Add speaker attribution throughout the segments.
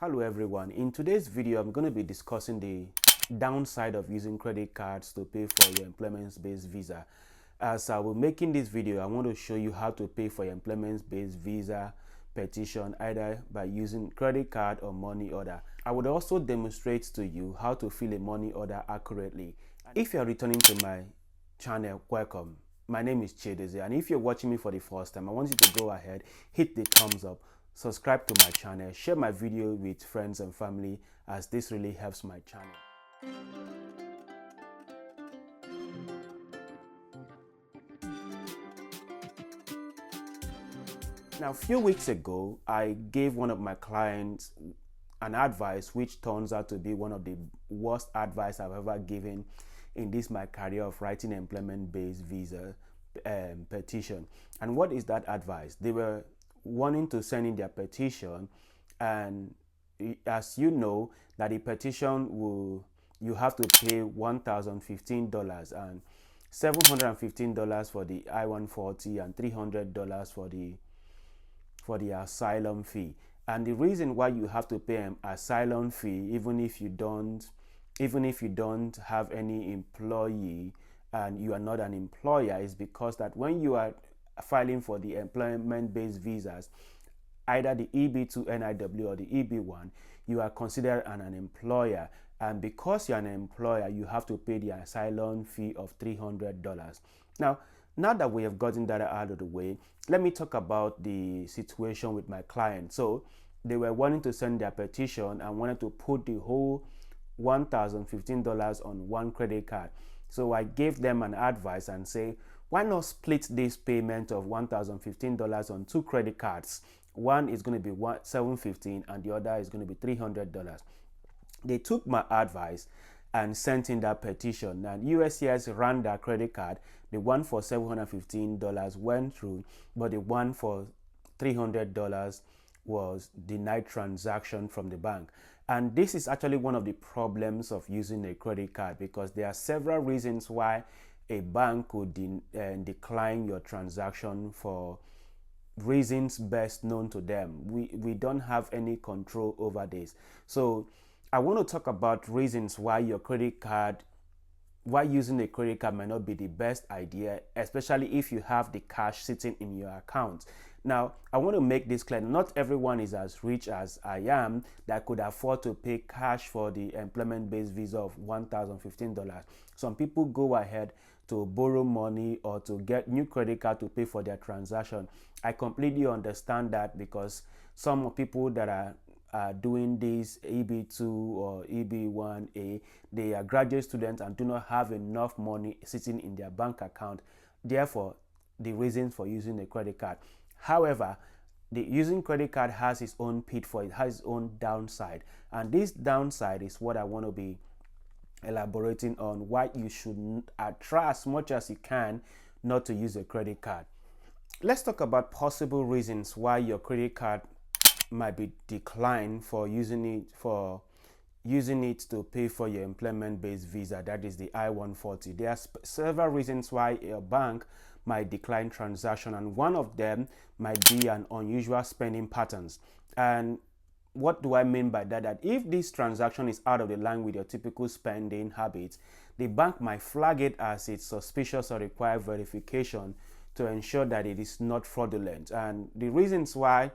Speaker 1: Hello everyone, in today's video I'm going to be discussing the downside of using credit cards to pay for your employment-based visa. As I will making this video, I want to show you how to pay for your employment-based visa petition either by using credit card or money order. I would also demonstrate to you how to fill a money order accurately. If you're returning to my channel, welcome. My name is Dozikaho, and if you're watching me for the first time, I want you to go ahead, hit the thumbs up, subscribe to my channel, share my video with friends and family, as this really helps my channel. Now, a few weeks ago, I gave one of my clients an advice which turns out to be one of the worst advice I've ever given in this my career of writing employment-based visa petition. And what is that advice? They were wanting to send in their petition, and as you know that the petition you have to pay $1,015 and $715 for the I-140 and $300 for the asylum fee. And the reason why you have to pay an asylum fee even if you don't have any employee and you are not an employer is because that when you are filing for the employment-based visas, either the EB2 NIW or the EB1, you are considered an employer, and because you're an employer you have to pay the asylum fee of $300. Now that we have gotten that out of the way, let me talk about the situation with my client. So they were wanting to send their petition and wanted to put the whole $1,015 on one credit card. So I gave them an advice and say, why not split this payment of $1,015 on two credit cards? One is going to be $715 and the other is going to be $300. They took my advice and sent in that petition, and USCIS ran their credit card. The one for $715 went through, but the one for $300 was denied transaction from the bank. And this is actually one of the problems of using a credit card, because there are several reasons why a bank could decline your transaction for reasons best known to them. We don't have any control over this. So I want to talk about reasons why using a credit card might not be the best idea, especially if you have the cash sitting in your account. Now, I want to make this clear. Not everyone is as rich as I am that could afford to pay cash for the employment-based visa of $1,015. Some people go ahead to borrow money or to get new credit card to pay for their transaction. I completely understand that, because some people that are doing this EB2 or EB1A, they are graduate students and do not have enough money sitting in their bank account. Therefore, the reason for using a credit card. However, using credit card has its own pitfall, it has its own downside. And this downside is what I want to be elaborating on, why you should try as much as you can not to use a credit card. Let's talk about possible reasons why your credit card might be declined for using it to pay for your employment-based visa, that is the I-140. There are several reasons why your bank might decline transaction, and one of them might be an unusual spending patterns. And what do I mean by that? That if this transaction is out of the line with your typical spending habits, the bank might flag it as it's suspicious or require verification to ensure that it is not fraudulent. And the reasons why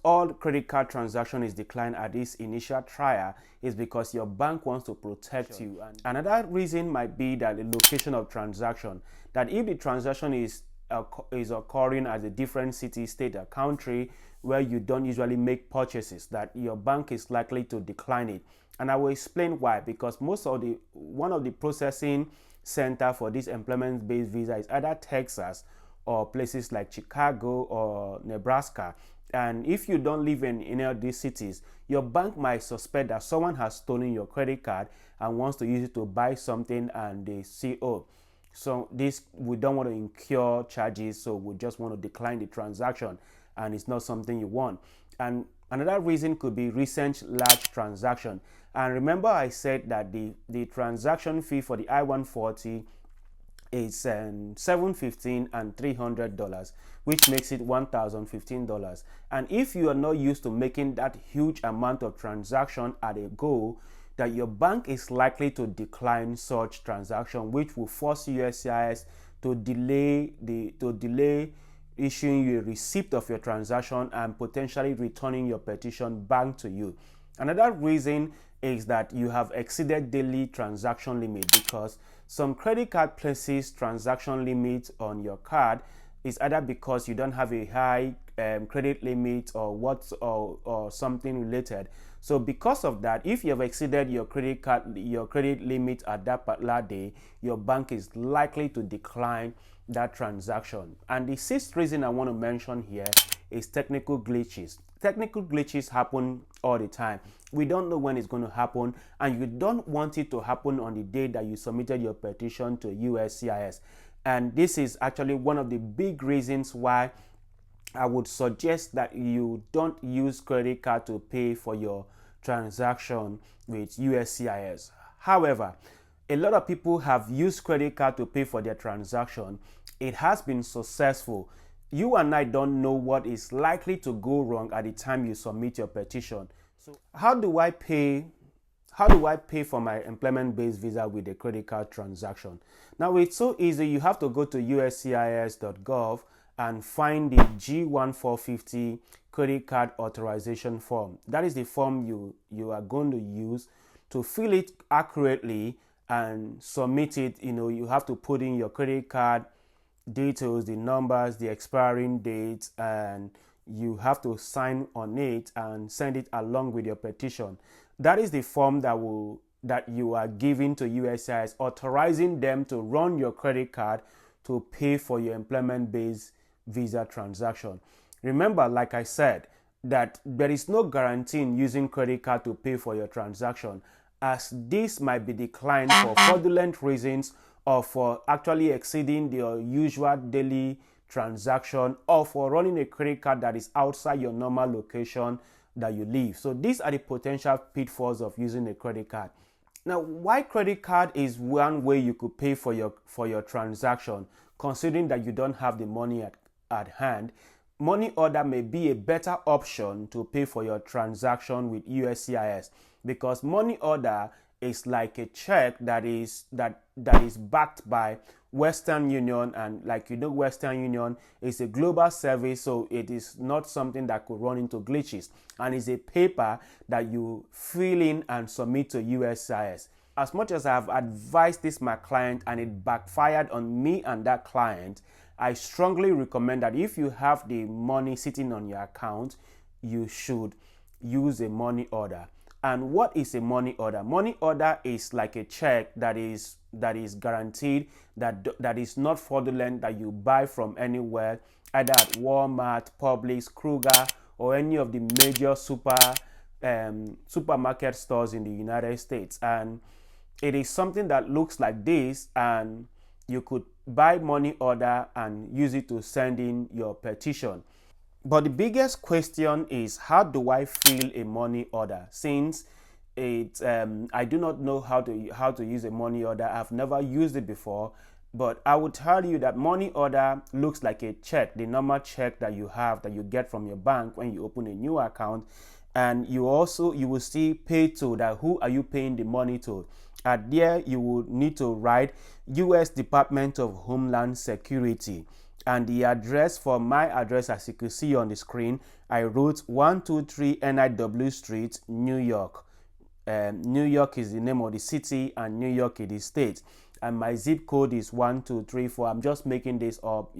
Speaker 1: all credit card transaction is declined at this initial trial is because your bank wants to protect you. And another reason might be that the location of transaction, that if the transaction is occurring at a different city, state, or country where you don't usually make purchases, that your bank is likely to decline it. And I will explain why. Because one of the processing center for this employment-based visa is either Texas or places like Chicago or Nebraska. And if you don't live in any of these cities, your bank might suspect that someone has stolen your credit card and wants to use it to buy something, and they see, oh, so we don't want to incur charges, so we just want to decline the transaction, and it's not something you want. And another reason could be recent large transaction. And remember I said that the transaction fee for the I-140 is $715 and $300, which makes it $1,015. And if you are not used to making that huge amount of transaction at a go, that your bank is likely to decline such transaction, which will force USCIS to delay issuing you a receipt of your transaction and potentially returning your petition back to you. Another reason is that you have exceeded daily transaction limit, because some credit card places transaction limit on your card is either because you don't have a high credit limit or something related. So because of that, if you have exceeded your credit limit at that particular day, your bank is likely to decline that transaction. And the sixth reason I want to mention here is technical glitches. Technical glitches happen all the time. We don't know when it's going to happen, and you don't want it to happen on the day that you submitted your petition to USCIS. And this is actually one of the big reasons why I would suggest that you don't use credit card to pay for your transaction with USCIS. However, a lot of people have used credit card to pay for their transaction. It has been successful. You and I don't know what is likely to go wrong at the time you submit your petition. So how do I pay for my employment-based visa with a credit card transaction? Now, it's so easy. You have to go to uscis.gov and find the G1450 credit card authorization form. That is the form you are going to use to fill it accurately and submit it. You have to put in your credit card details, the numbers, the expiring dates, and you have to sign on it and send it along with your petition. That is the form that you are giving to USCIS, authorizing them to run your credit card to pay for your employment-based visa transaction. Remember, like I said, that there is no guarantee in using credit card to pay for your transaction, as this might be declined for fraudulent reasons, or for actually exceeding your usual daily transaction, or for running a credit card that is outside your normal location that you live. So these are the potential pitfalls of using a credit card. Now, why credit card is one way you could pay for your transaction, considering that you don't have the money at hand, money order may be a better option to pay for your transaction with USCIS, because money order is like a check that is backed by Western Union, and Western Union is a global service, so it is not something that could run into glitches, and is a paper that you fill in and submit to USCIS. As much as I have advised this my client and it backfired on me and that client, I strongly recommend that if you have the money sitting on your account, you should use a money order. And what is a money order? Money order is like a check that is guaranteed, that is not fraudulent, that you buy from anywhere, either at Walmart, Publix, Kroger, or any of the major supermarket stores in the United States. And it is something that looks like this, and you could buy money order and use it to send in your petition. But the biggest question is, how do I fill a money order? Since I do not know how to use a money order. I've never used it before, but I would tell you that money order looks like a check, the normal check that you get from your bank when you open a new account, and you will see pay to, that who are you paying the money to. There you would need to write U.S. Department of Homeland Security. And the address, for my address, as you can see on the screen, I wrote 123 NIW Street, New York. New York is the name of the city, and New York is the state. And my zip code is 1234. I'm just making this up.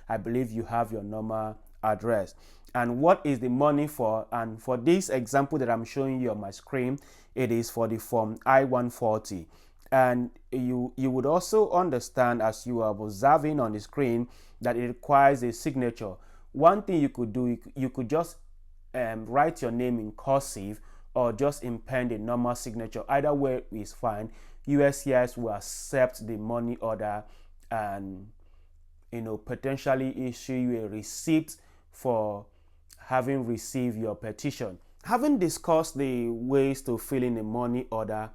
Speaker 1: I believe you have your normal address. And what is the money for? And for this example that I'm showing you on my screen, it is for the form I-140. And you would also understand, as you are observing on the screen, that it requires a signature. One thing you could do, you could just write your name in cursive, or just impend a normal signature. Either way is fine. USCIS will accept the money order and potentially issue you a receipt for having received your petition. Having discussed the ways to fill in a money order,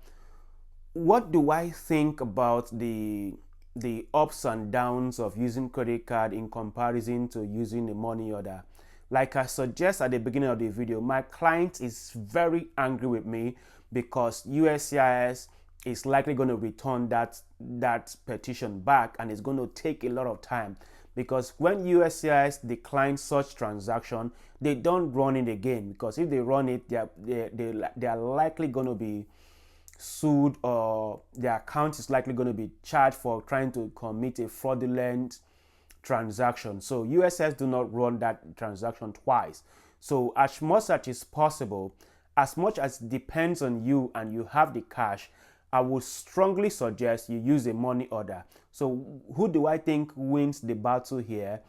Speaker 1: what do I think about the the ups and downs of using credit card in comparison to using a money order. Like I suggest at the beginning of the video, my client is very angry with me because USCIS is likely going to return that petition back, and it's going to take a lot of time, because when USCIS declines such transaction, they don't run it again, because if they run it, they are likely going to be sued, or their account is likely going to be charged for trying to commit a fraudulent transaction. So USCIS do not run that transaction twice. So as much as is possible, as much as it depends on you and you have the cash, I would strongly suggest you use a money order. So who do I think wins the battle here?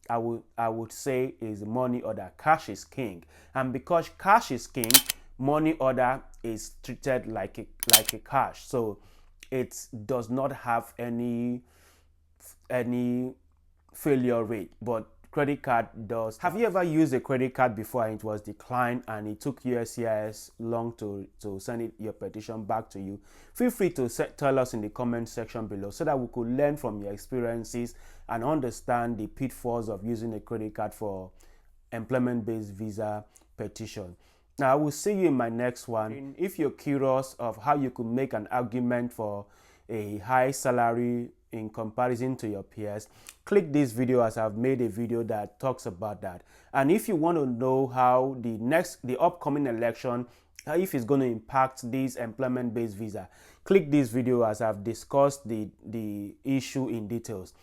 Speaker 1: I would say is money order. Cash is king, and because cash is king, money order is treated like a cash, so it does not have any failure rate, but credit card does. Have you ever used a credit card before and it was declined and it took USCIS long to send your petition back to you? Feel free to tell us in the comment section below so that we could learn from your experiences and understand the pitfalls of using a credit card for employment-based visa petition. Now, I will see you in my next one. If you're curious of how you could make an argument for a high salary in comparison to your peers, click this video, as I've made a video that talks about that. And if you want to know how the upcoming election, if it's going to impact this employment-based visa, click this video, as I've discussed the issue in details.